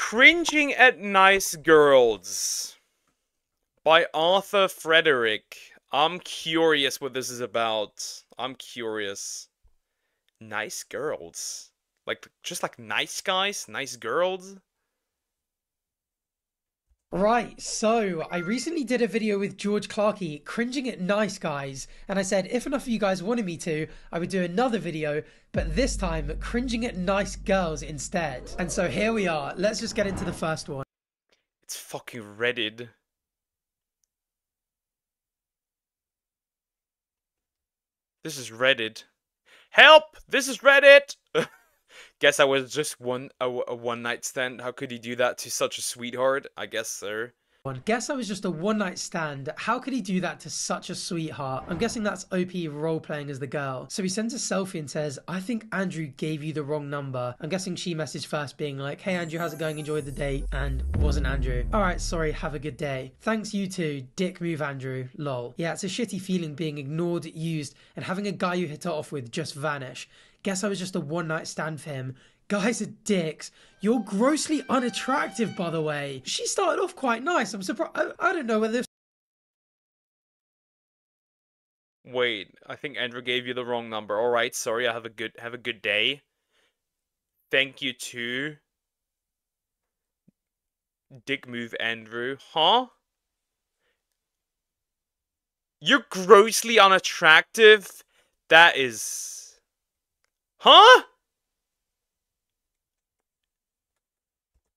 Cringing at Nice Girls by Arthur Frederick. I'm curious what this is about. I'm curious. Nice girls. Like, just like nice guys? Nice girls? Right, so I recently did a video with George Clarkey, Cringing at Nice Guys, and I said if enough of you guys wanted me to, I would do another video, but this time Cringing at Nice Girls instead. And so here we are, let's just get into the first one. It's fucking Reddit. This is Reddit. Help! This is Reddit! Guess I was just a one night stand. How could he do that to such a sweetheart? I guess so. Guess I was just a one night stand. How could he do that to such a sweetheart? I'm guessing that's OP role playing as the girl. So he sends a selfie and says, I think Andrew gave you the wrong number. I'm guessing she messaged first being like, hey Andrew, how's it going? Enjoy the date. And wasn't Andrew. Alright, sorry, have a good day. Thanks you too. Dick move Andrew. Lol. Yeah, it's a shitty feeling being ignored, used, and having a guy you hit it off with just vanish. Guess I was just a one night stand for him. Guys are dicks. You're grossly unattractive, by the way. She started off quite nice. I'm surprised. I don't know whether this... Wait, I think Andrew gave you the wrong number. Alright, sorry, have a good day. Thank you too. Dick move Andrew. Huh? You're grossly unattractive? That is... Huh?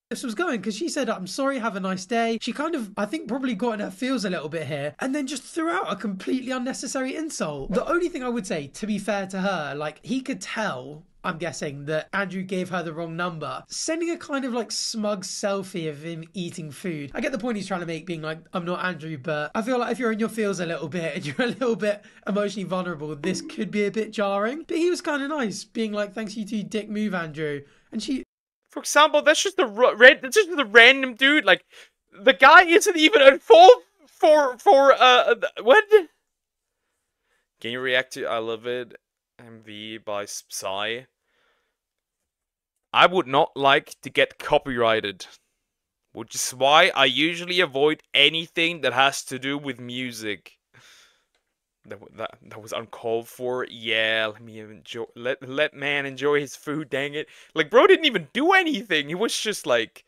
this was going, because she said, I'm sorry, have a nice day. She kind of, I think, probably got in her feels a little bit here, and then just threw out a completely unnecessary insult. The only thing I would say, to be fair to her, like, he could tell, I'm guessing, that Andrew gave her the wrong number. Sending a kind of like smug selfie of him eating food. I get the point he's trying to make, being like, I'm not Andrew, but I feel like if you're in your feels a little bit and you're a little bit emotionally vulnerable, this could be a bit jarring. But he was kind of nice, being like, thanks you too, dick move Andrew. And she... For example, that's just that's just the random dude. Like, the guy isn't even at fault for what? Can you react to I Love It MV by Psy? I would not like to get copyrighted, which is why I usually avoid anything that has to do with music. That was uncalled for. Yeah, let me enjoy. Let man enjoy his food. Dang it! Like, bro didn't even do anything. He was just like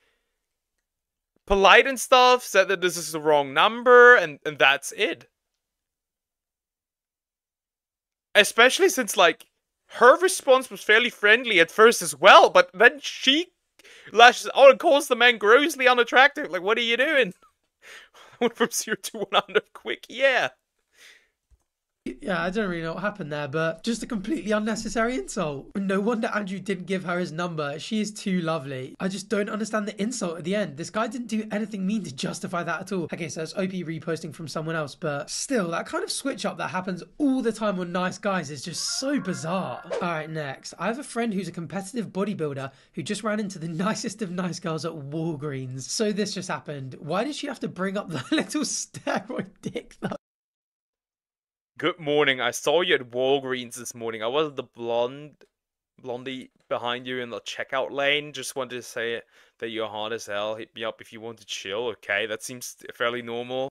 polite and stuff. Said that this is the wrong number, and that's it. Especially since like her response was fairly friendly at first as well, but then she lashes out and calls the man grossly unattractive. Like, what are you doing? Went from 0 to 100 quick. Yeah. Yeah, I don't really know what happened there, but just a completely unnecessary insult. No wonder Andrew didn't give her his number. She is too lovely. I just don't understand the insult at the end. This guy didn't do anything mean to justify that at all. Okay, so it's OP reposting from someone else, but still, that kind of switch up that happens all the time on Nice Guys is just so bizarre. Alright, next. I have a friend who's a competitive bodybuilder who just ran into the nicest of nice girls at Walgreens. So this just happened. Why did she have to bring up the little steroid dick though? Good morning. I saw you at Walgreens this morning. I was the blondie behind you in the checkout lane. Just wanted to say that you're hot as hell. Hit me up if you want to chill. Okay, that seems fairly normal.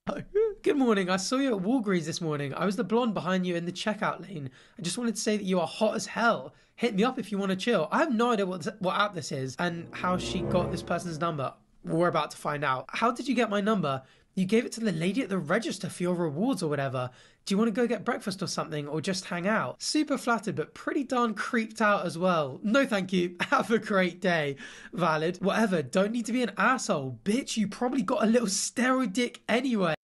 Good morning. I saw you at Walgreens this morning. I was the blonde behind you in the checkout lane. I just wanted to say that you are hot as hell. Hit me up if you want to chill. I have no idea what app this is and how she got this person's number. We're about to find out. How did you get my number? You gave it to the lady at the register for your rewards or whatever. Do you want to go get breakfast or something, or just hang out? Super flattered, but pretty darn creeped out as well. No thank you. Have a great day. Valid. Whatever. Don't need to be an asshole. Bitch, you probably got a little steroid dick anyway.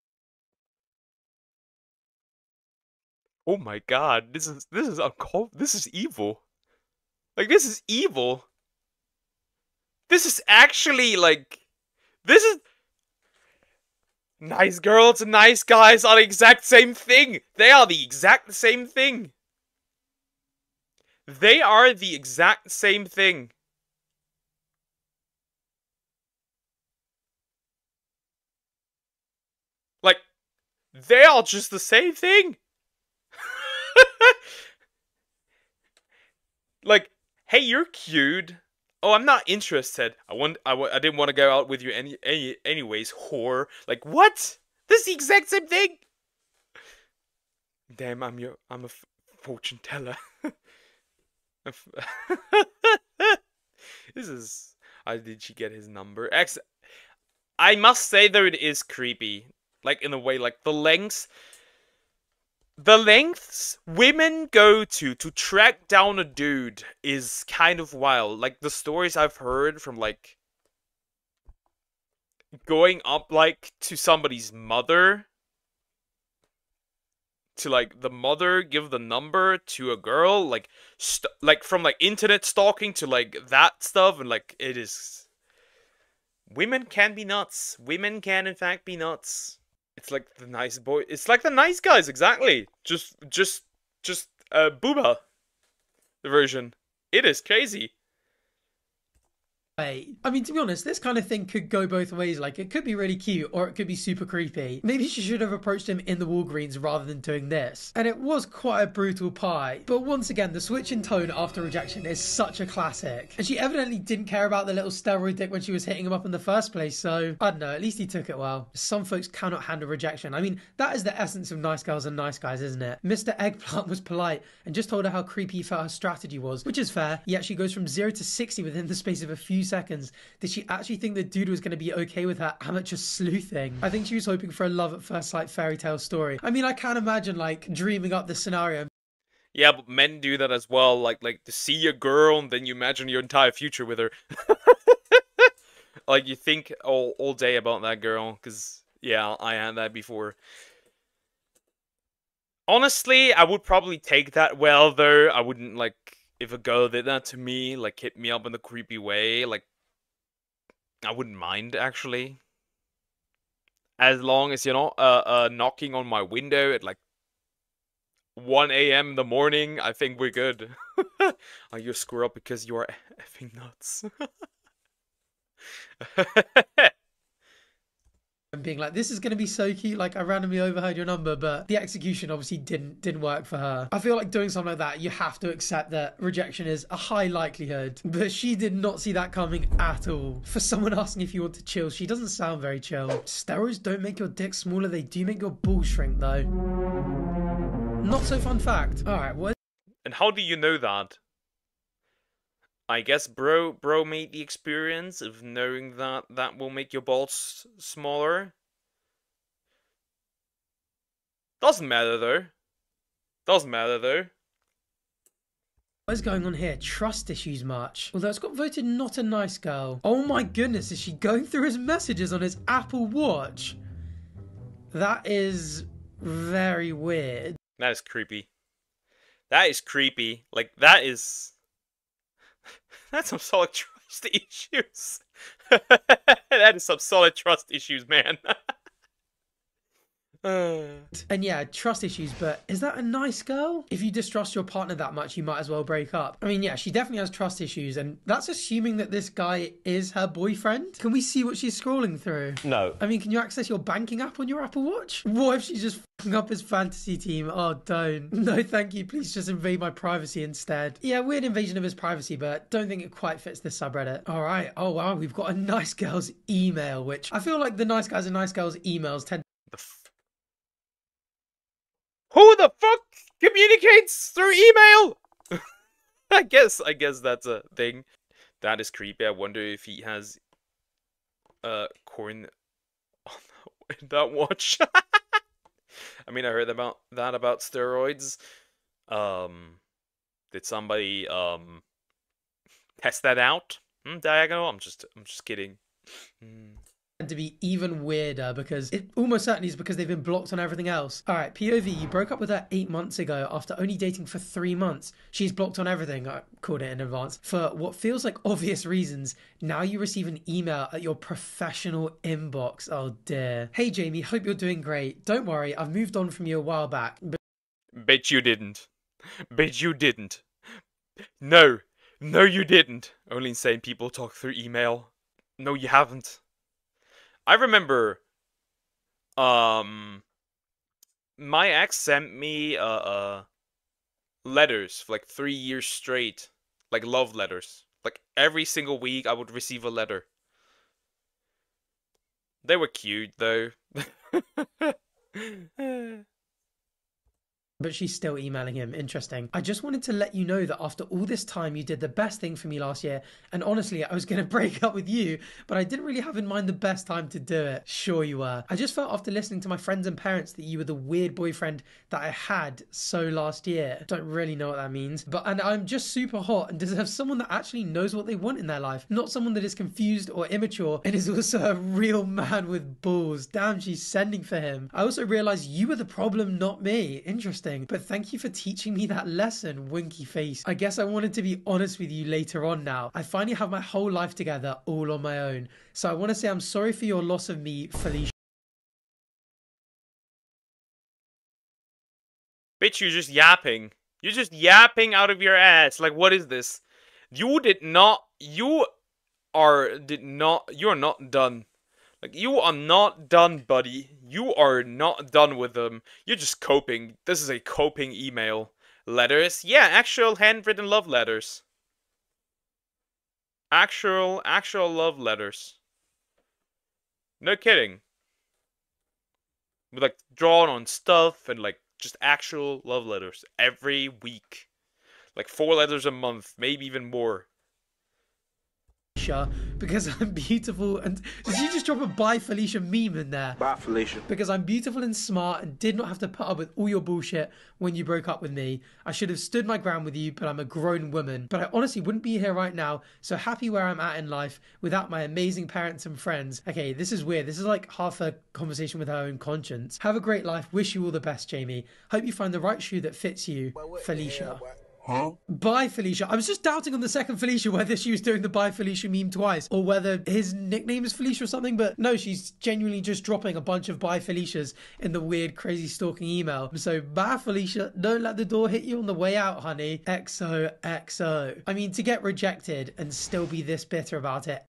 Oh my god, this is uncalled. This is evil. Like, this is evil. This is actually like, this is. Nice girls and nice guys are the exact same thing. They are the exact same thing. They are the exact same thing. Like, they are just the same thing. Like, hey, you're cute. Oh, I'm not interested. I didn't want to go out with you anyways, whore. Like, what? This is the exact same thing. Damn, I'm a fortune teller. This is. Did she get his number? I must say though, it is creepy. Like in a way, like the lengths women go to track down a dude is kind of wild. Like the stories I've heard from like going up like to somebody's mother, to like the mother give the number to a girl, like like from like internet stalking to like that stuff, and like it is. Women can be nuts. Women can in fact be nuts. It's like the nice boy. It's like the nice guys, exactly. Just booba. The version. It is crazy. I mean, to be honest, this kind of thing could go both ways. Like, it could be really cute or it could be super creepy. Maybe she should have approached him in the Walgreens rather than doing this. And it was quite a brutal pie. But once again, the switch in tone after rejection is such a classic. And she evidently didn't care about the little steroid dick when she was hitting him up in the first place. So, I don't know, at least he took it well. Some folks cannot handle rejection. I mean, that is the essence of nice girls and nice guys, isn't it? Mr. Eggplant was polite and just told her how creepy he felt her strategy was, which is fair. Yet she goes from 0 to 60 within the space of a few seconds. Did she actually think the dude was going to be okay with her amateur sleuthing? I think she was hoping for a love at first sight fairy tale story. I mean, I can't imagine like dreaming up the scenario. Yeah, but men do that as well. Like to see a girl and then you imagine your entire future with her. Like you think all day about that girl, because yeah, I had that before. Honestly, I would probably take that well though. I wouldn't like if a girl did that to me, like hit me up in a creepy way, like I wouldn't mind actually. As long as knocking on my window at like 1 a.m. in the morning, I think we're good. Are you a squirrel because you are effing nuts? And being like, this is going to be so cute, like I randomly overheard your number, but the execution obviously didn't work for her. I feel like doing something like that, you have to accept that rejection is a high likelihood, but she did not see that coming at all. For someone asking if you want to chill, she doesn't sound very chill. Steroids don't make your dick smaller, they do make your balls shrink though. Not so fun fact. Alright, what? And how do you know that? I guess bro made the experience of knowing that will make your balls smaller. Doesn't matter though. Doesn't matter though. What is going on here? Trust issues much. Although it's got voted not a nice girl. Oh my goodness, is she going through his messages on his Apple Watch? That is very weird. That is creepy. That is creepy. Like that is that's some solid trust issues. That is some solid trust issues, man. And yeah, trust issues, but is that a nice girl? If you distrust your partner that much, you might as well break up. I mean, yeah, she definitely has trust issues, and that's assuming that this guy is her boyfriend. Can we see what she's scrolling through? No. I mean, can you access your banking app on your Apple Watch? What if she's just fucking up his fantasy team? Oh, don't. No, thank you. Please just invade my privacy instead. Yeah, weird invasion of his privacy, but don't think it quite fits this subreddit. All right. Oh, wow. We've got a nice girl's email, which I feel like the nice guys and nice girls' emails tend Who the fuck communicates through email? I guess that's a thing. That is creepy. I wonder if he has corn in that watch. I mean, I heard about steroids. Did somebody test that out? Diagonal? I'm just kidding. to be even weirder because it almost certainly is because they've been blocked on everything else. All right, POV, you broke up with her 8 months ago after only dating for 3 months. She's blocked on everything, I called it in advance, for what feels like obvious reasons. Now you receive an email at your professional inbox. Oh dear. Hey Jamie, hope you're doing great. Don't worry, I've moved on from you a while back. Bet you didn't. Bet you didn't. No. No, you didn't. Only insane people talk through email. No, you haven't. I remember, my ex sent me, letters for like 3 years straight. Like love letters. Like every single week I would receive a letter. They were cute though. But she's still emailing him. Interesting. I just wanted to let you know that after all this time, you did the best thing for me last year. And honestly, I was going to break up with you, but I didn't really have in mind the best time to do it. Sure you were. I just felt after listening to my friends and parents that you were the weird boyfriend that I had so last year. Don't really know what that means. And I'm just super hot and deserve someone that actually knows what they want in their life. Not someone that is confused or immature and is also a real man with balls. Damn, she's sending for him. I also realized you were the problem, not me. Interesting. But thank you for teaching me that lesson, winky face. I guess I wanted to be honest with you later on now. I finally have my whole life together all on my own. So I want to say I'm sorry for your loss of me, Felicia. Bitch, you're just yapping. You're just yapping out of your ass. Like, what is this? You are not done. Like, you are not done, buddy. You are not done with them. You're just coping. This is a coping email. Letters? Yeah, actual handwritten love letters. Actual love letters. No kidding. With, like, drawn on stuff and, like, just actual love letters. Every week. Like, 4 letters a month. Maybe even more. Because I'm beautiful and did you just drop a bye Felicia meme in there? Bye, Felicia. Because I'm beautiful and smart and did not have to put up with all your bullshit when you broke up with me. I should have stood my ground with you, but I'm a grown woman. But I honestly wouldn't be here right now, so happy where I'm at in life without my amazing parents and friends. Okay, this is weird. This is like half a conversation with her own conscience. Have a great life. Wish you all the best, Jamie. Hope you find the right shoe that fits you, Felicia. Huh? Bye, Felicia. I was just doubting on the second Felicia whether she was doing the bye, Felicia meme twice or whether his nickname is Felicia or something, but no, she's genuinely just dropping a bunch of bye Felicias in the weird, crazy stalking email. So, bye, Felicia. Don't let the door hit you on the way out, honey. XOXO. I mean, to get rejected and still be this bitter about it.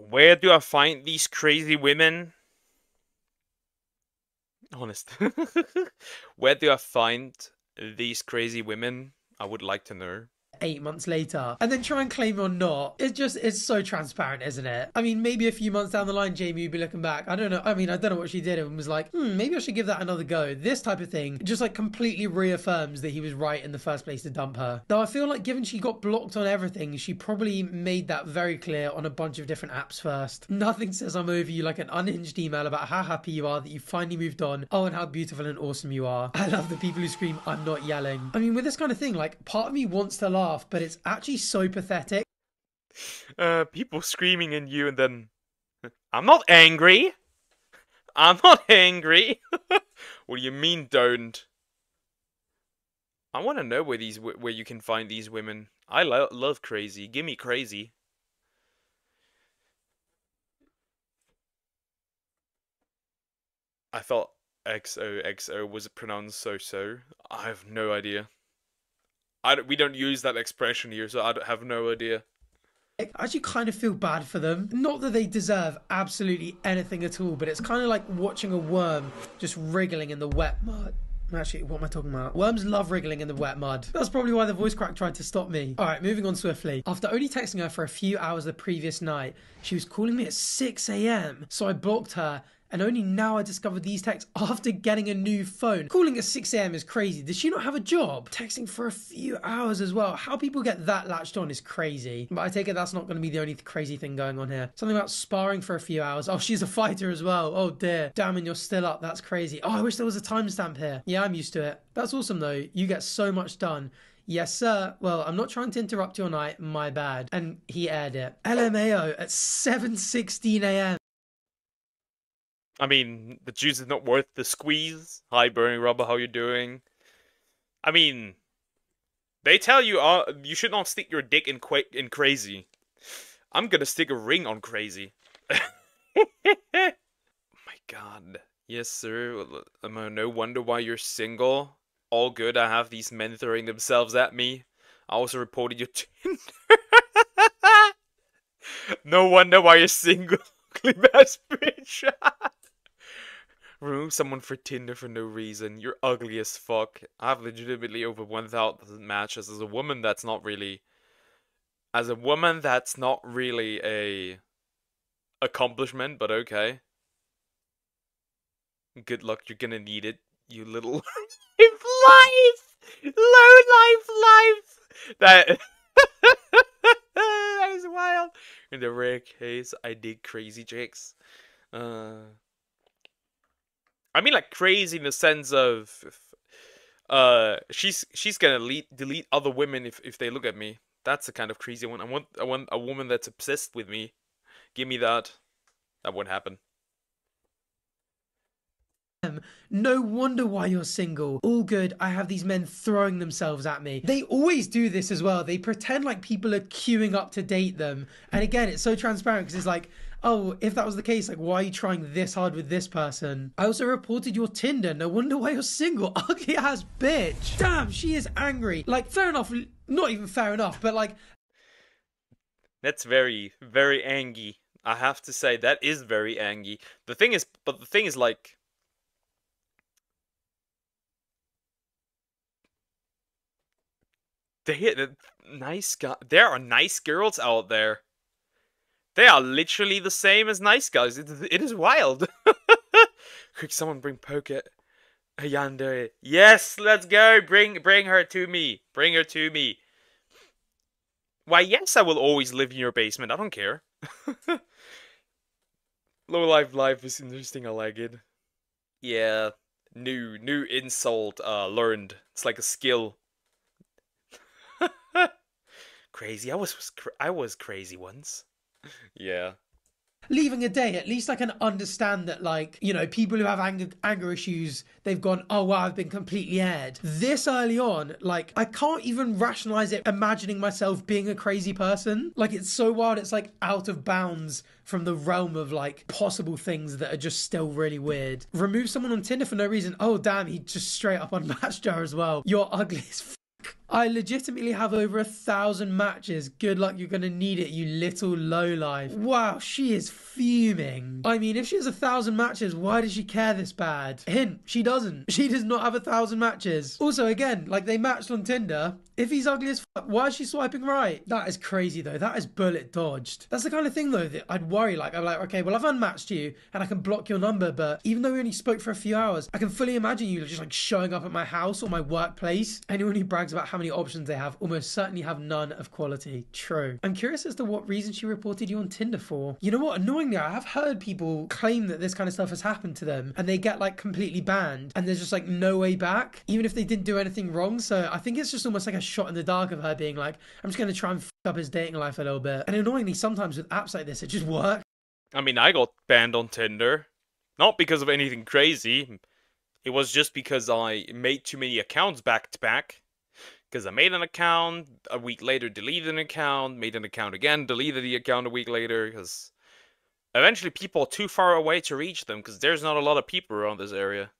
Where do I find these crazy women? Honest. Where do I find these crazy women? I would like to know. 8 months later and then try and claim you're not. It's so transparent, isn't it? I mean, maybe a few months down the line Jamie would be looking back, I don't know, I don't know what she did and was like, maybe I should give that another go. This type of thing just like completely reaffirms that he was right in the first place to dump her. Though I feel like given she got blocked on everything, she probably made that very clear on a bunch of different apps first. Nothing says I'm over you like an unhinged email about how happy you are that you finally moved on. Oh, and how beautiful and awesome you are. I love the people who scream I'm not yelling. I mean, with this kind of thing, like, part of me wants to laugh, but it's actually so pathetic. People screaming in you and then I'm not angry. I'm not angry. What do you mean don't? I want to know where you can find these women. I love crazy. Give me crazy. I thought XOXO was pronounced so. I have no idea. We don't use that expression here, so I have no idea. I actually kind of feel bad for them. Not that they deserve absolutely anything at all, but it's kind of like watching a worm just wriggling in the wet mud. Actually, what am I talking about? Worms love wriggling in the wet mud. That's probably why the voice crack tried to stop me. Alright, moving on swiftly. After only texting her for a few hours the previous night, she was calling me at 6 a.m. So I blocked her. And only now I discovered these texts after getting a new phone. Calling at 6 a.m. is crazy. Does she not have a job? Texting for a few hours as well. How people get that latched on is crazy. But I take it that's not going to be the only crazy thing going on here. Something about sparring for a few hours. Oh, she's a fighter as well. Oh dear. Damn, and you're still up. That's crazy. Oh, I wish there was a timestamp here. Yeah, I'm used to it. That's awesome though. You get so much done. Yes, sir. Well, I'm not trying to interrupt your night. My bad. And he aired it. LMAO at 7:16 a.m. I mean, the juice is not worth the squeeze. Hi, Burning Rubber, how you doing? I mean, they tell you you should not stick your dick in crazy. I'm gonna stick a ring on crazy. My god. Yes, sir. No wonder why you're single. All good, I have these men throwing themselves at me. I also reported your Tinder. No wonder why you're single. Ugly ass bitch. Remove someone for Tinder for no reason. You're ugly as fuck. I have legitimately over 1,000 matches as a woman. That's not really. As a woman, that's not really a accomplishment, but okay. Good luck. You're gonna need it, you little life, low life. That that is wild. In the rare case, I did crazy chicks. I mean, like crazy in the sense of, she's gonna delete other women if they look at me. That's the kind of crazy one. I want a woman that's obsessed with me. Give me that. That won't happen. No wonder why you're single. All good. I have these men throwing themselves at me. They always do this as well. They pretend like people are queuing up to date them. And again, it's so transparent because it's like, oh, if that was the case, like, why are you trying this hard with this person? I also reported your Tinder. No wonder why you're single. Ugly ass bitch. Damn, she is angry. Like, fair enough. Not even fair enough, but like, That's very, very angry. I have to say that is very angry. The thing is, like, the nice guy. There are nice girls out there. They are literally the same as nice guys. It is wild. Quick, someone bring Poke yonder. Yes, let's go. Bring her to me. Bring her to me. Why, yes, I will always live in your basement. I don't care. Low life is interesting. I like it. Yeah, new insult. Learned. It's like a skill. Crazy. I was crazy once. Yeah. leaving a day, at least I can understand that, like, you know, people who have anger issues, they've gone, oh wow, I've been completely aired. This early on, like, I can't even rationalize it imagining myself being a crazy person. Like, it's so wild, it's like out of bounds from the realm of like possible things that are just still really weird. Remove someone on Tinder for no reason. Oh damn, he just straight up unmatched her as well. You're ugly as I legitimately have over 1,000 matches. Good luck, you're gonna need it, you little lowlife. Wow, she is fuming. I mean, if she has 1,000 matches, why does she care this bad? Hint, she doesn't. She does not have 1,000 matches. Also, again, like, they matched on Tinder. If he's ugly as fuck, why is she swiping right? That is crazy, though. That is bullet dodged. That's the kind of thing, though, that I'd worry. Like, I'm like, okay, well, I've unmatched you, and I can block your number, but even though we only spoke for a few hours, I can fully imagine you just, like, showing up at my house or my workplace. Anyone who brags about how many options they have almost certainly have none of quality. True. I'm curious as to what reason she reported you on Tinder for. You know what? Annoyingly, I have heard people claim that this kind of stuff has happened to them, and they get, like, completely banned, and there's just, like, no way back, even if they didn't do anything wrong. So I think it's just almost like a shot in the dark of her being like, I'm just going to try and f up his dating life a little bit. And annoyingly, sometimes with apps like this, it just works. I mean, I got banned on Tinder. Not because of anything crazy. It was just because I made too many accounts back to back. Because I made an account, a week later deleted an account, made an account again, deleted the account a week later, because eventually people are too far away to reach them, because there's not a lot of people around this area.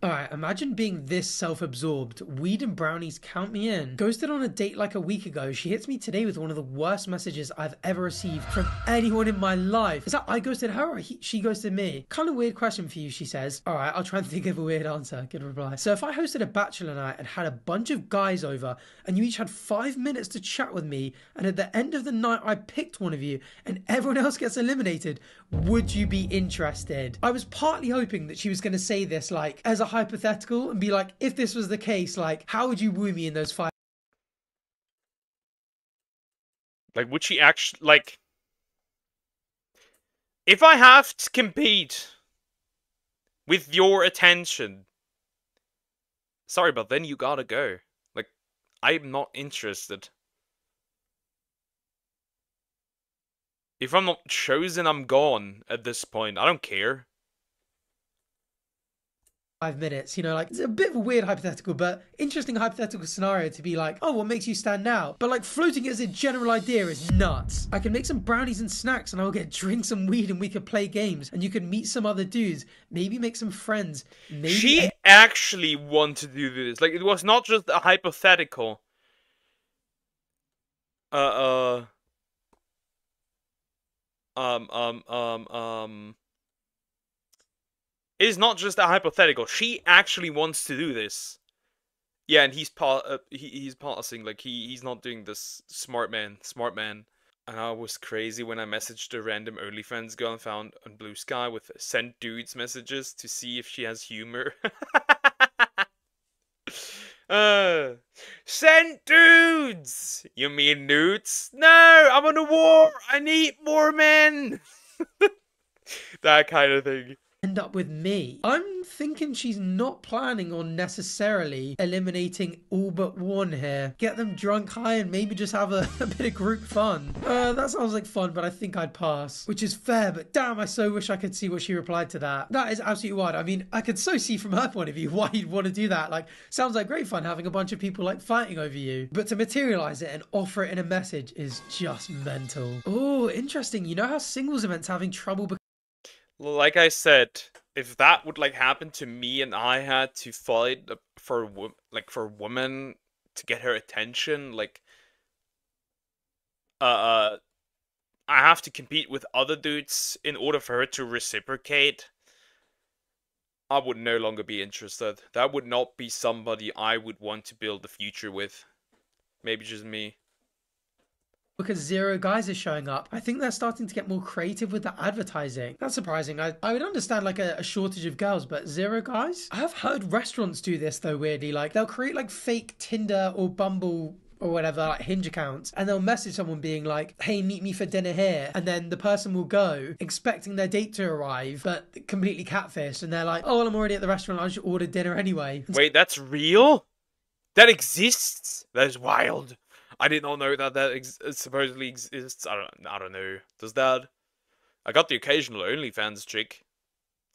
Alright, imagine being this self-absorbed. Weed and brownies, count me in. Ghosted on a date like a week ago. She hits me today with one of the worst messages I've ever received from anyone in my life. Is that I ghosted her or she ghosted me? Kind of weird question for you, she says. Alright, I'll try and think of a weird answer. Good reply. So if I hosted a bachelor night and had a bunch of guys over and you each had 5 minutes to chat with me, and at the end of the night I picked one of you and everyone else gets eliminated, would you be interested? I was partly hoping that she was going to say this like as a hypothetical and be like, if this was the case, like, how would you woo me in those 5? Like, would she actually, like, if I have to compete with your attention, sorry, but then you gotta go. Like, I'm not interested. If I'm not chosen, I'm gone at this point. I don't care. 5 minutes, you know, like, it's a bit of a weird hypothetical, but interesting hypothetical scenario to be like, oh, what makes you stand out? But like, floating it as a general idea is nuts. I can make some brownies and snacks and I'll get drinks and weed and we could play games and you can meet some other dudes, maybe make some friends, maybe She actually wanted to do this. Like, it was not just a hypothetical. Uh, uh, um, um, um, um. It is not just a hypothetical. She actually wants to do this. Yeah, and he's passing. Like he's not doing this. Smart man. And I was crazy when I messaged a random OnlyFans girl and found on Blue Sky with send dudes messages to see if she has humor. uh, Send dudes! You mean nudes? No, I'm on a war! I need more men! That kind of thing. End up with me. I'm thinking she's not planning on necessarily eliminating all but one here. Get them drunk high and maybe just have a bit of group fun. That sounds like fun, but I think I'd pass. Which is fair, but damn, I so wish I could see what she replied to that. That is absolutely wild. I mean, I could so see from her point of view why you'd want to do that. Like, sounds like great fun having a bunch of people like fighting over you. But to materialize it and offer it in a message is just mental. Oh, interesting. You know how singles events having trouble because Like I said, if that would like happen to me and I had to fight for for a woman to get her attention, like I have to compete with other dudes in order for her to reciprocate, I would no longer be interested. That would not be somebody I would want to build the future with. Maybe just me. zero guys are showing up. I think they're starting to get more creative with the advertising. That's surprising. I would understand like a shortage of girls, but zero guys? I've heard restaurants do this though, weirdly. Like they'll create like fake Tinder or Bumble or whatever, like Hinge accounts, and they'll message someone being like, hey, meet me for dinner here. And then the person will go expecting their date to arrive, but completely catfish. And they're like, oh, well, I'm already at the restaurant. I'll just order dinner anyway. Wait, that's real? That exists? That is wild. I did not know that supposedly exists. I don't know. Does that? I got the occasional OnlyFans chick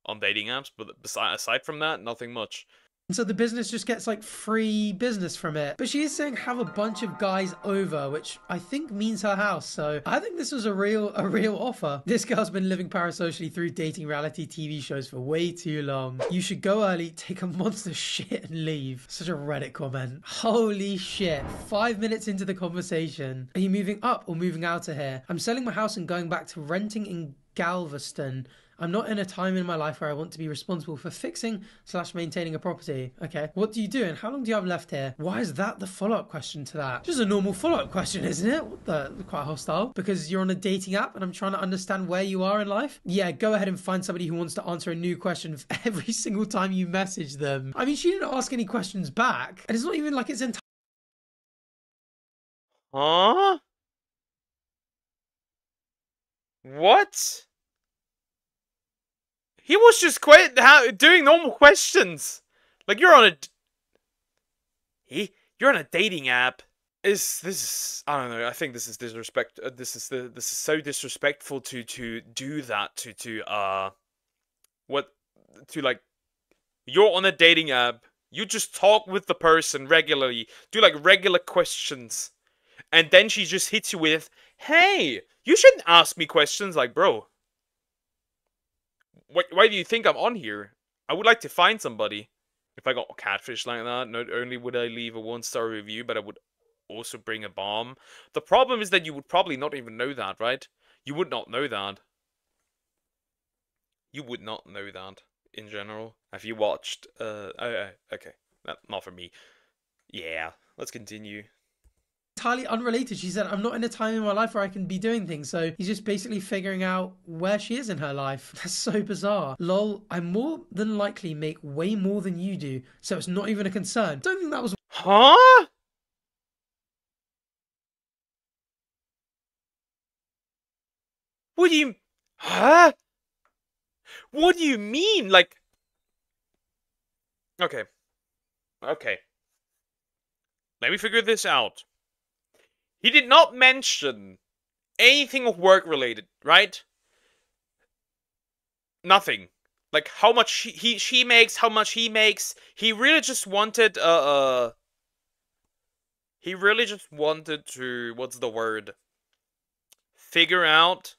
on dating apps, but aside from that, nothing much. And so the business just gets like free business from it. But she is saying have a bunch of guys over, which I think means her house. So I think this was a real offer. This girl's been living parasocially through dating reality TV shows for way too long. You should go early, take a monster shit and leave. Such a Reddit comment. Holy shit. 5 minutes into the conversation. Are you moving up or moving out of here? I'm selling my house and going back to renting in Galveston. I'm not in a time in my life where I want to be responsible for fixing / maintaining a property. Okay, what do you do and how long do you have left here? Why is that the follow-up question to that? Just a normal follow-up question, isn't it? What the, quite hostile. Because you're on a dating app and I'm trying to understand where you are in life? Yeah, go ahead and find somebody who wants to answer a new question every single time you message them. I mean, she didn't ask any questions back. And it's not even like it's entirely... Huh? What? He was just doing normal questions. Like you're on a dating app. I don't know. I think this is disrespect. This is so disrespectful to do that like you're on a dating app. You just talk with the person regularly, do like regular questions, and then she just hits you with, "Hey, you shouldn't ask me questions." Like, bro. Why do you think I'm on here? I would like to find somebody. If I got catfish like that, not only would I leave a 1-star review, but I would also bring a bomb. The problem is that you would probably not even know that, right? You would not know that. You would not know that, in general. Have you watched, okay. Not for me. Yeah, let's continue. entirely unrelated. She said, I'm not in a time in my life where I can be doing things. So he's just basically figuring out where she is in her life. That's so bizarre. Lol, I more than likely make way more than you do, so it's not even a concern. Don't think that was... Huh? What do you... Huh? What do you mean? Like... Okay. Okay. Let me figure this out. He did not mention anything of work related, right? Nothing. Like how much she makes, how much he makes. He really just wanted he really just wanted to, what's the word? Figure out.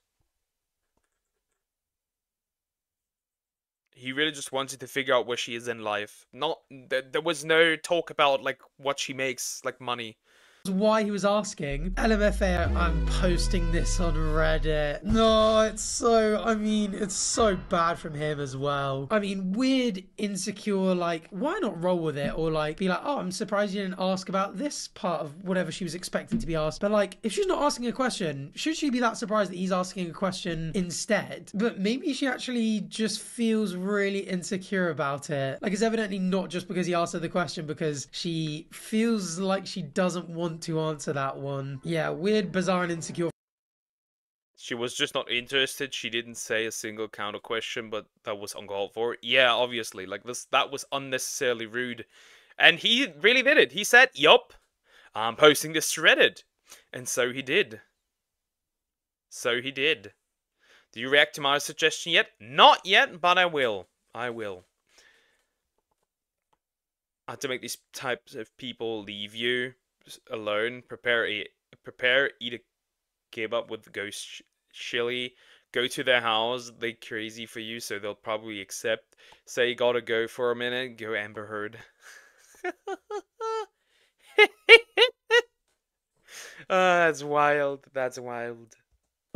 He really just wanted to figure out where she is in life. Not there was no talk about like what she makes, like money. why he was asking. LMFA, I'm posting this on Reddit. No, it's so bad from him as well. I mean, weird, insecure, like, why not roll with it? Or like, be like, oh, I'm surprised you didn't ask about this part of whatever she was expecting to be asked. But like, if she's not asking a question, should she be that surprised that he's asking a question instead? But maybe she actually just feels really insecure about it. Like, it's evidently not just because he asked her the question, because she feels like she doesn't want to answer that one. Yeah, weird, bizarre, and insecure. She was just not interested. She didn't say a single counter question, but that was uncalled for. Yeah, obviously, like that was unnecessarily rude. And he really did it. He said, yup, I'm posting this to Reddit. And so he did. So he did. Do you react to my suggestion yet? Not yet, but I will. I will. I have to make these types of people leave you alone. Prepare, eat a kebab with ghost chili. Go to their house. They crazy for you, so they'll probably accept. Say you gotta go for a minute. Go Amber Heard. That's wild. That's wild.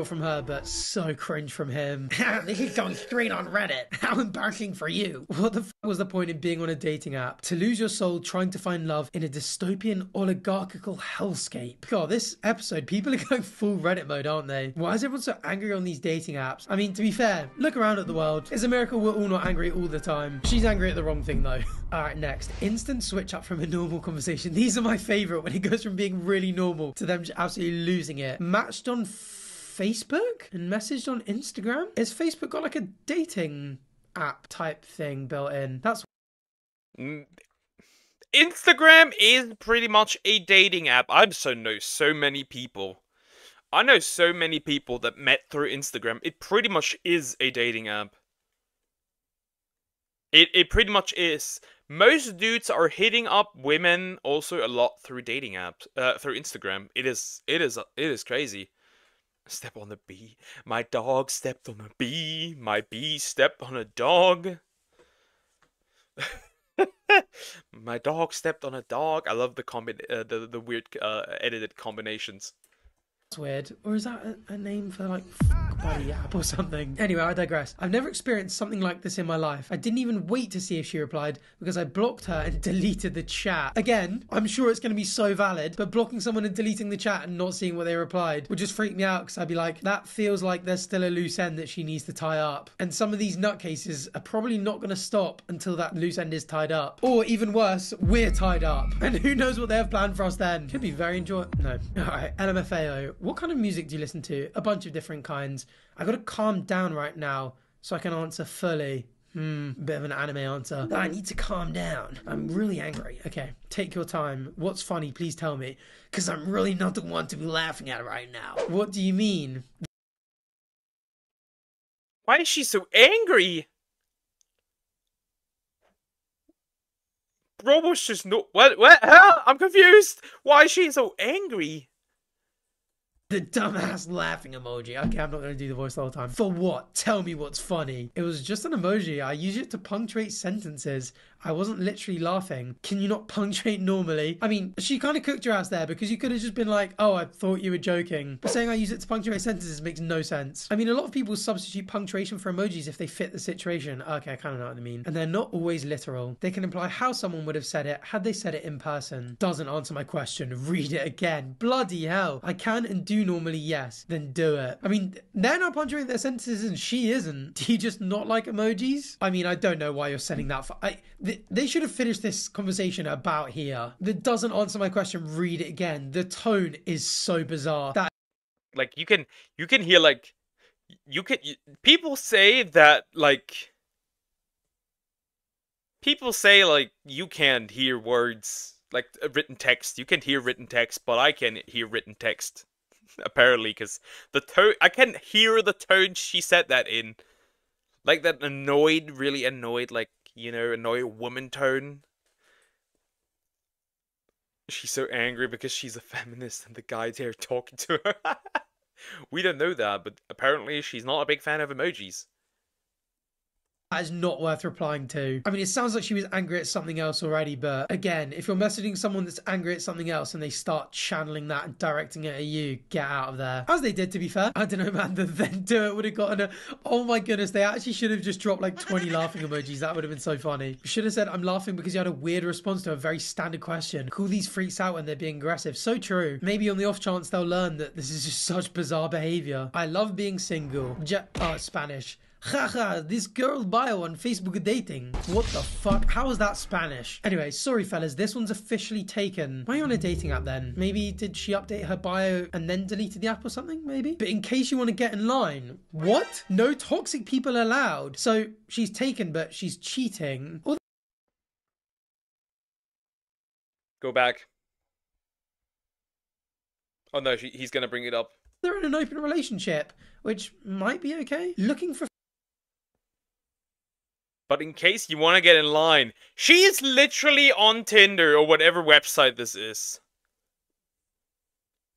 From her, but so cringe from him. This is going straight on Reddit. How embarrassing for you. What the was the point in being on a dating app? To lose your soul trying to find love in a dystopian oligarchical hellscape. God, this episode, people are going full Reddit mode, aren't they? Why is everyone so angry on these dating apps? I mean, to be fair, look around at the world. It's America, we're all not angry all the time. She's angry at the wrong thing though. Alright, next. Instant switch up from a normal conversation. These are my favourite when it goes from being really normal to them just absolutely losing it. Matched on Facebook and messaged on Instagram? Has Facebook got like a dating app type thing built in? That's Instagram is pretty much a dating app. I know so many people. I know so many people that met through Instagram. It pretty much is a dating app. It pretty much is. Most dudes are hitting up women also a lot through dating apps, through Instagram. It is crazy. Step on a bee. My dog stepped on a bee. My bee stepped on a dog. My dog stepped on a dog. I love the weird edited combinations. weird. Or is that a name for like buddy app or something? Anyway, I digress. I've never experienced something like this in my life. I didn't even wait to see if she replied because I blocked her and deleted the chat. Again, I'm sure it's going to be so valid, but blocking someone and deleting the chat and not seeing what they replied would just freak me out because I'd be like, that feels like there's still a loose end that she needs to tie up. And some of these nutcases are probably not going to stop until that loose end is tied up. Or even worse, we're tied up. And who knows what they have planned for us then. Could be very enjoyable. No. Alright, LMFAO. What kind of music do you listen to? A bunch of different kinds. I gotta calm down right now so I can answer fully. Bit of an anime answer. I need to calm down. I'm really angry. Okay, take your time. What's funny? Please tell me. Because I'm really not the one to be laughing at right now. What do you mean? Why is she so angry? Bro was just no. What? Huh? I'm confused. Why is she so angry? The dumbass laughing emoji. Okay, I'm not going to do the voice the whole time. For what? Tell me what's funny. It was just an emoji. I use it to punctuate sentences. I wasn't literally laughing. Can you not punctuate normally? I mean, she kind of cooked your ass there because you could have just been like, oh, I thought you were joking. But saying I use it to punctuate sentences makes no sense. I mean, a lot of people substitute punctuation for emojis if they fit the situation. Okay, I kind of know what I mean. And they're not always literal. They can imply how someone would have said it had they said it in person. Doesn't answer my question. Read it again. Bloody hell. I can and do normally, yes. Then do it. I mean, they're not punctuating their sentences and she isn't. Do you just not like emojis? I mean, I don't know why you're sending that. They should have finished this conversation about here. That doesn't answer my question. Read it again. The tone is so bizarre. That like you can hear like people say that like you can't hear words like written text. You can hear written text, but I can hear written text. Apparently, because the tone, I can hear the tone she said that in, like that annoyed, really annoyed, like, you know, annoyed woman tone. She's so angry because she's a feminist and the guy there talking to her. We don't know that, but apparently she's not a big fan of emojis. That is not worth replying to. I mean, it sounds like she was angry at something else already, but again, if you're messaging someone that's angry at something else and they start channeling that and directing it at you, get out of there. As they did, to be fair. I don't know, man, the then do it would have gotten a... Oh my goodness, they actually should have just dropped like 20 laughing emojis. That would have been so funny. You should have said, I'm laughing because you had a weird response to a very standard question. Call these freaks out when they're being aggressive. So true. Maybe on the off chance they'll learn that this is just such bizarre behavior. I love being single. Oh, Spanish. Haha, this girl bio on Facebook dating. What the fuck? How is that Spanish? Anyway, sorry fellas, this one's officially taken. Why are you on a dating app then? Maybe did she update her bio and then deleted the app or something, maybe? But in case you want to get in line. What? No toxic people allowed. So she's taken, but she's cheating. Or Go back. Oh no, he's gonna bring it up. they're in an open relationship, which might be okay. Looking for... But in case you want to get in line, she is literally on Tinder or whatever website this is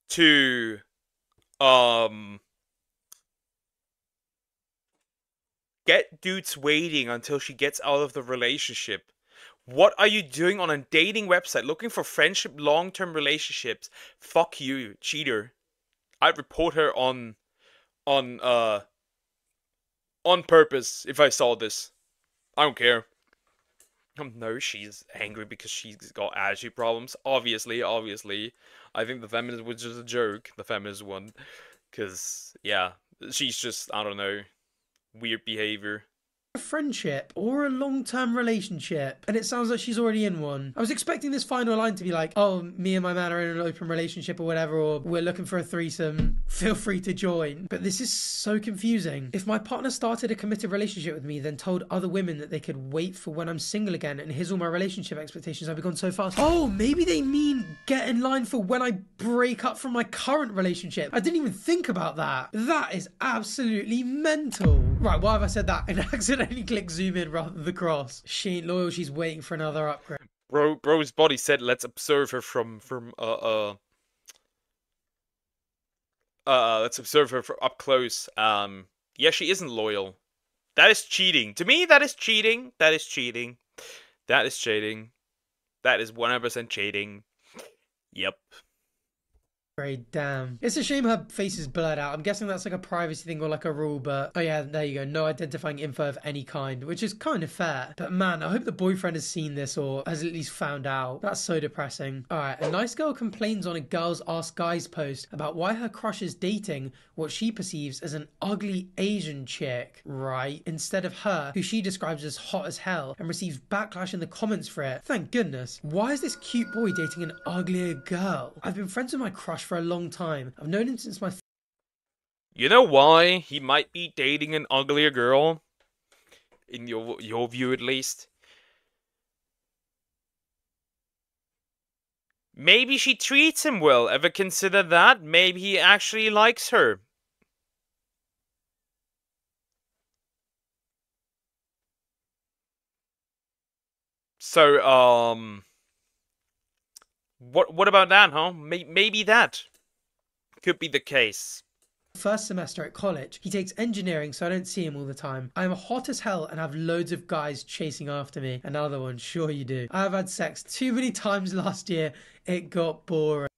to get dudes waiting until she gets out of the relationship. What are you doing on a dating website looking for friendship, long-term relationships? Fuck you, cheater. I'd report her on purpose if I saw this. I don't care. No, she's angry because she's got attitude problems. Obviously. I think the feminist was just a joke. The feminist one. Because, yeah. She's just, I don't know. Weird behavior. friendship or a long-term relationship, and it sounds like she's already in one. I was expecting this final line to be like, oh, me and my man are in an open relationship or whatever, or we're looking for a threesome, feel free to join. But this is so confusing. If my partner started a committed relationship with me, then told other women that they could wait for when I'm single again, and here's all my relationship expectations have gone so fast. Oh, maybe they mean get in line for when I break up from my current relationship. I didn't even think about that. That is absolutely mental. Right, why have I said that and accidentally click zoom in rather than the cross? She ain't loyal, she's waiting for another upgrade. Bro's body said, let's observe her let's observe her up close. Yeah, she isn't loyal. That is cheating. To me, that is cheating. That is cheating. That is cheating. That is 100% cheating. Yep. Damn. It's a shame her face is blurred out. I'm guessing that's like a privacy thing or like a rule, but oh yeah, there you go. No identifying info of any kind, which is kind of fair. But man, I hope the boyfriend has seen this or has at least found out. That's so depressing. Alright, a nice girl complains on a Girls Ask Guys post about why her crush is dating what she perceives as an ugly Asian chick, right? Instead of her, who she describes as hot as hell, and receives backlash in the comments for it. Thank goodness. Why is this cute boy dating an uglier girl? I've been friends with my crush for a long time. I've known him since my... You know why he might be dating an uglier girl? In your view, at least. Maybe she treats him well. Ever consider that? Maybe he actually likes her. So, what about that, huh? Maybe that could be the case. First semester at college. He takes engineering, so I don't see him all the time. I am hot as hell and have loads of guys chasing after me. Another one, sure you do. I have had sex too many times last year. It got boring.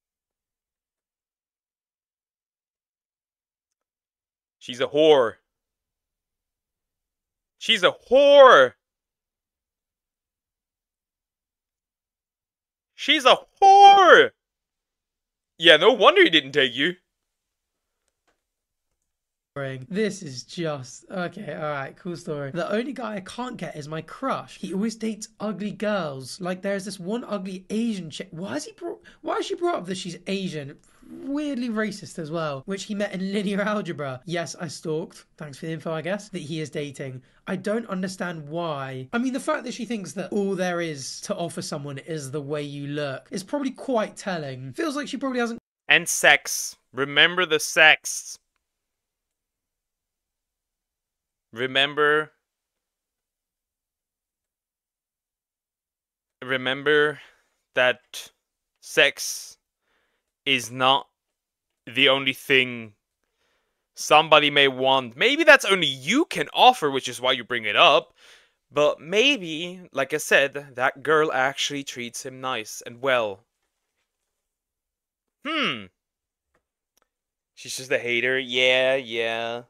She's a whore. She's a whore. She's a whore. Yeah, no wonder he didn't take you. This is just... Okay, alright, cool story. The only guy I can't get is my crush. He always dates ugly girls. Like, there's this one ugly Asian chick. Why has she brought up that she's Asian? Weirdly racist as well. Which he met in linear algebra. Yes, I stalked. Thanks for the info, I guess. That he is dating. I don't understand why. I mean, the fact that she thinks that all there is to offer someone is the way you look is probably quite telling. Feels like she probably hasn't... And sex. Remember the sex. Remember that sex is not the only thing somebody may want. Maybe that's only you can offer, which is why you bring it up. But maybe, like I said, that girl actually treats him nice and well. Hmm. She's just a hater. Yeah, yeah.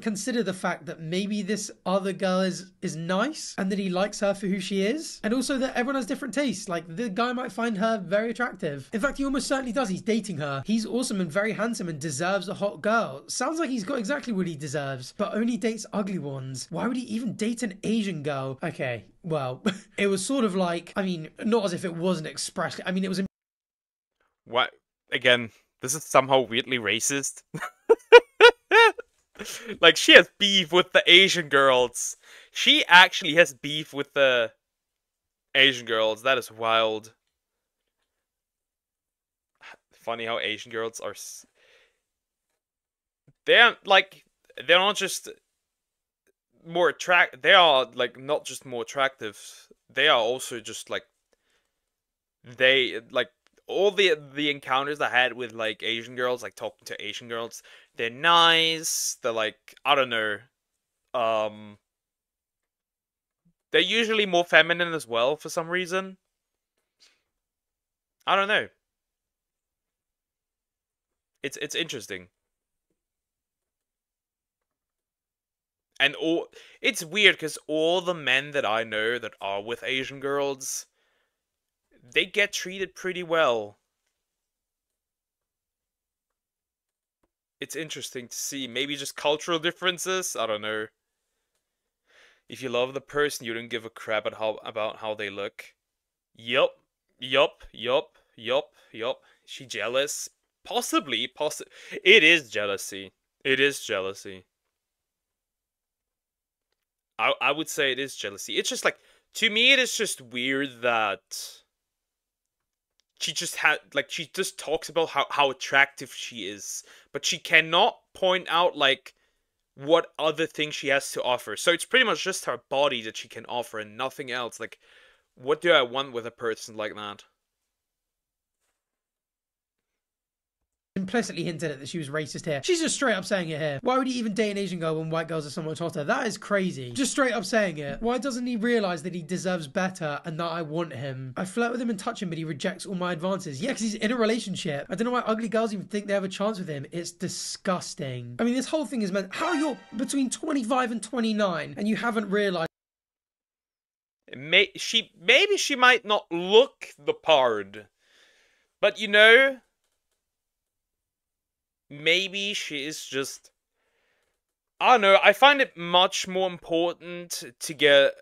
Consider the fact that maybe this other girl is nice and that he likes her for who she is, and also that everyone has different tastes. Like, the guy might find her very attractive. In fact, he almost certainly does. He's dating her. He's awesome and very handsome and deserves a hot girl. Sounds like he's got exactly what he deserves, but only dates ugly ones. Why would he even date an Asian girl? Okay, well, it was sort of like, I mean, not as if it wasn't expressed. I mean, it was What? Again, this is somehow weirdly racist. Like, she has beef with the Asian girls. She actually has beef with the Asian girls. That is wild. Funny how Asian girls are. They're like, they're not just more attract. They are like not just more attractive. They are also just like they like all the encounters I had with like Asian girls, like talking to Asian girls. They're nice. They're like, I don't know. Um, they're usually more feminine as well for some reason. I don't know. It's interesting. And all it's weird because all the men that I know that are with Asian girls, they get treated pretty well. It's interesting to see. Maybe just cultural differences. I don't know. If you love the person, you don't give a crap about how they look. Yup, yup, yup, yup, yup. She jealous? Possibly, It is jealousy. It is jealousy. I would say it is jealousy. It's just like, to me, it is just weird that she just talks about how attractive she is, but she cannot point out like what other things she has to offer. So it's pretty much just her body that she can offer and nothing else. Like, what do I want with a person like that? implicitly hinted at that she was racist here. She's just straight up saying it here. Why would he even date an Asian girl when white girls are so much hotter? That is crazy. Just straight up saying it. Why doesn't he realize that he deserves better and that I want him? I flirt with him and touch him, but he rejects all my advances. Yeah, because he's in a relationship. I don't know why ugly girls even think they have a chance with him. It's disgusting. I mean, this whole thing is meant, how you're between 25 and 29 and you haven't realized Maybe she might not look the part, but you know, maybe she is just, I don't know. I find it much more important to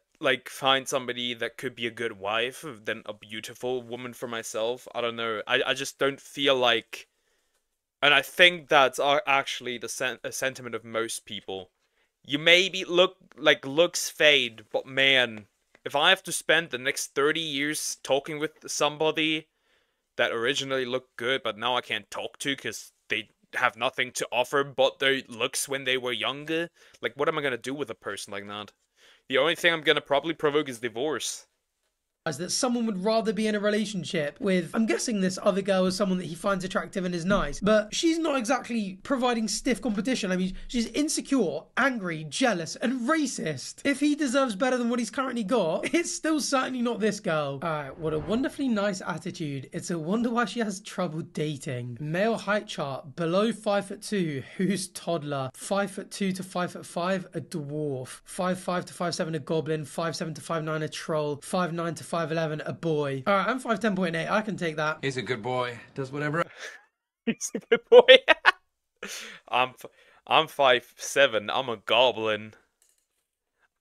find somebody that could be a good wife than a beautiful woman for myself. I don't know. I just don't feel like, and I think that's actually the sentiment of most people. You maybe looks fade, but man, if I have to spend the next 30 years talking with somebody that originally looked good, but now I can't talk to because they have nothing to offer but their looks when they were younger, like, what am I gonna do with a person like that? The only thing I'm gonna probably provoke is divorce. that someone would rather be in a relationship with, I'm guessing this other girl is someone that he finds attractive and is nice, but she's not exactly providing stiff competition. I mean, she's insecure, angry, jealous, and racist. If he deserves better than what he's currently got, it's still certainly not this girl. Alright, what a wonderfully nice attitude. It's a wonder why she has trouble dating. Male height chart, below 5'2", who's toddler? 5'2" to 5'5", a dwarf. 5'5" to 5'7", a goblin. 5'7" to 5'9", a troll. 5'9" to 5'11", a boy. Alright, I'm 5'10.8. I can take that. He's a good boy. Does whatever. He's a good boy. I'm I'm 5'7". I'm a goblin.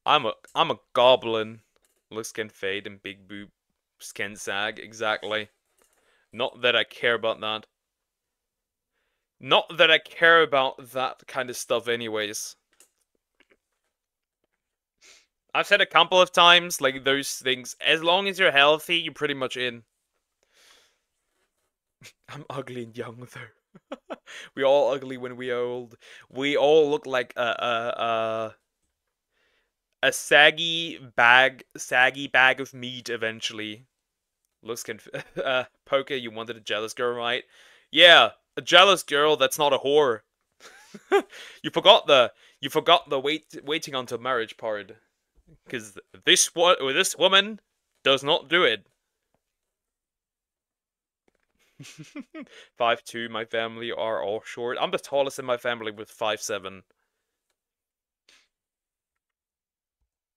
I'm a goblin. Looks can fade and big boobs can sag. Exactly. Not that I care about that. Not that I care about that kind of stuff anyways. I've said a couple of times, like, those things, as long as you're healthy, you're pretty much in. I'm ugly and young, though. We all ugly when we are old. We all look like a saggy bag of meat eventually. Looks Poker, you wanted a jealous girl, right? Yeah, A jealous girl that's not a whore. You forgot the waiting until marriage part. Because this woman does not do it. 5'2", my family are all short. I'm the tallest in my family with 5'7".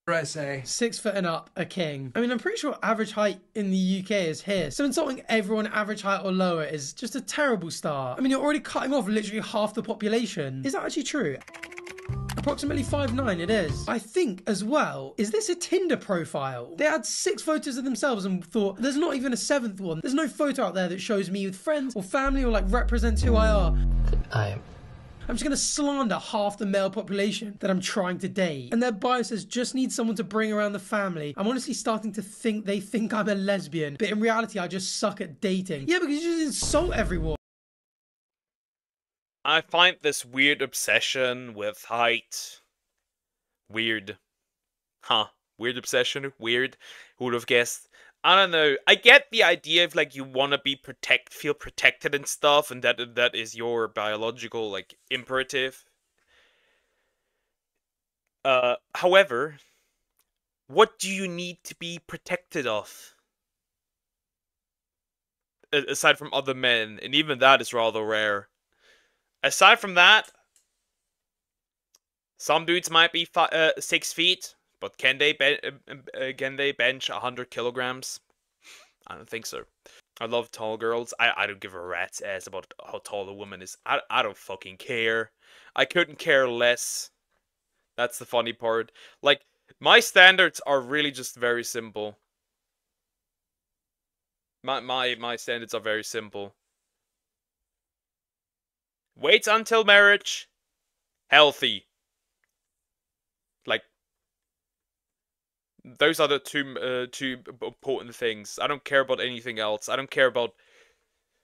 I say 6 foot and up, a king. I mean, I'm pretty sure average height in the UK is here, so insulting everyone average height or lower is just a terrible start. I mean, you're already cutting off literally half the population. Is that actually true? Approximately 5'9", it is. I think, as well, is this a Tinder profile? They had 6 photos of themselves and thought, there's not even a 7th one. There's no photo out there that shows me with friends or family or like represents who I are. I'm just going to slander half the male population that I'm trying to date. And their bio says, just need someone to bring around the family. I'm honestly starting to think they think I'm a lesbian, but in reality, I just suck at dating. Yeah, because you just insult everyone. I find this weird obsession with height weird. Huh. Weird obsession? Weird. Who would have guessed? I don't know. I get the idea of like you want to be feel protected and stuff, and that is your biological like imperative. However, what do you need to be protected of? Aside from other men, and even that is rather rare. Aside from that, some dudes might be 6 feet, but can they bench 100 kilograms? I don't think so. I love tall girls. I don't give a rat's ass about how tall a woman is. I don't fucking care. I couldn't care less. That's the funny part. Like, my standards are really just very simple. My standards are very simple. Wait until marriage. Healthy. Like, those are the two important things. I don't care about anything else. I don't care about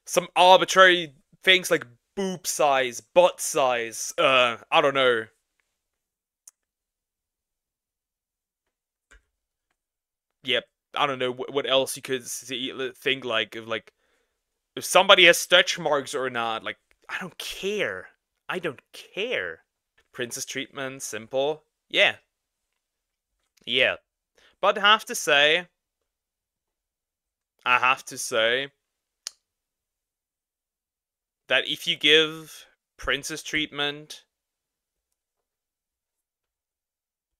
some arbitrary things like boob size, butt size. I don't know. Yep. I don't know what else you could think like if somebody has stretch marks or not. Like, I don't care. I don't care. Princess treatment, simple. Yeah. Yeah. But I have to say that if you give princess treatment,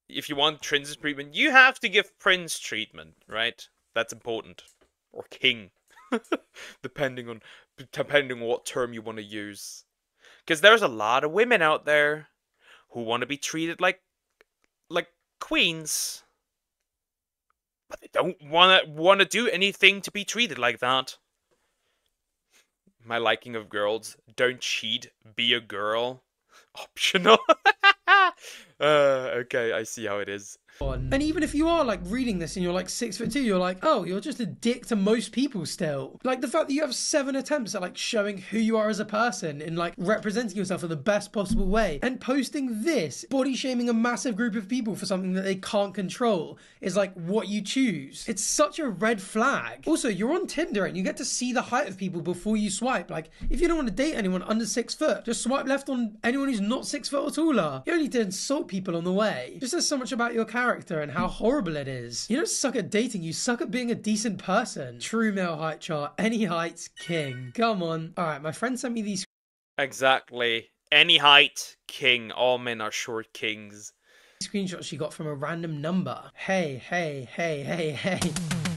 if you want princess treatment, you have to give prince treatment, right? That's important. Or king. depending on what term you want to use. Because there's a lot of women out there who want to be treated like queens. But they don't want to do anything to be treated like that. My liking of girls. Don't cheat. Be a girl. Optional. Okay, I see how it is. And even if you are like reading this and you're like 6'2", you're like, oh, you're just a dick to most people still. Like the fact that you have 7 attempts at like showing who you are as a person and like representing yourself in the best possible way and posting this, body shaming a massive group of people for something that they can't control is like what you choose. It's such a red flag. Also, you're on Tinder and you get to see the height of people before you swipe. Like if you don't want to date anyone under 6 foot, just swipe left on anyone who's not 6 foot or taller. You don't need to insult people on the way. It just says so much about your character and how horrible it is. You don't suck at dating, you suck at being a decent person. True male height chart, any heights, king. Come on. Alright, my friend sent me these. Exactly. Any height, king. All men are short kings. Screenshots she got from a random number. Hey.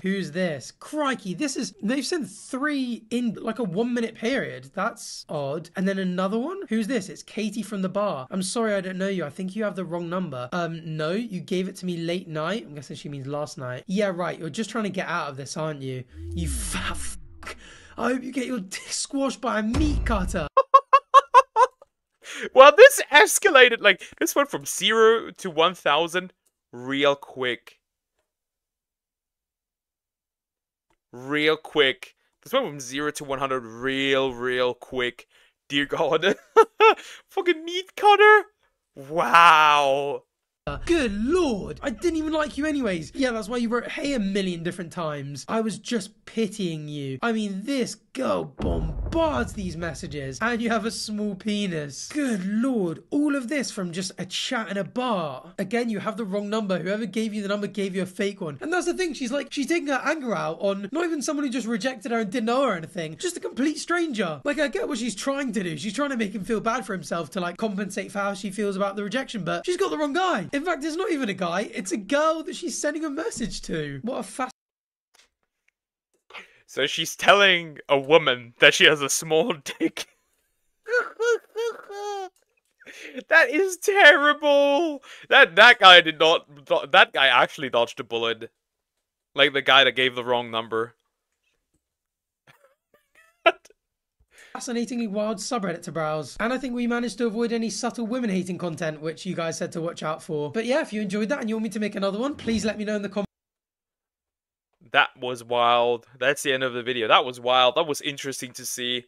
Who's this? Crikey, they've sent 3 in like a 1-minute period. That's odd. And then another one? Who's this? It's Katie from the bar. I'm sorry I don't know you. I think you have the wrong number. No, you gave it to me late night. I'm guessing she means last night. Yeah, right. You're just trying to get out of this, aren't you? You fat f***. I hope you get your dick squashed by a meat cutter. Well, this escalated, like, this went from 0 to 1,000 real quick. Real quick. This went from 0 to 100 real quick. Dear God. Fucking meat cutter? Wow. Good lord, I didn't even like you anyways. Yeah, that's why you wrote hey a million different times. I was just pitying you. I mean, this girl bombards these messages, and you have a small penis. Good lord, all of this from just a chat in a bar. Again, you have the wrong number. Whoever gave you the number gave you a fake one. And that's the thing, she's taking her anger out on not even someone who just rejected her and didn't know her or anything, just a complete stranger. Like, I get what she's trying to do. She's trying to make him feel bad for himself to like compensate for how she feels about the rejection, but she's got the wrong guy. In fact, it's not even a guy, it's a girl that she's sending a message to. What a So she's telling a woman that she has a small dick. That is terrible. That guy did not. That guy actually dodged a bullet. Like the guy that gave the wrong number. fascinatingly wild subreddit to browse. And I think we managed to avoid any subtle women hating content, which you guys said to watch out for. But yeah, if you enjoyed that and you want me to make another one, please let me know in the comments. That was wild. That's the end of the video. That was wild. That was interesting to see.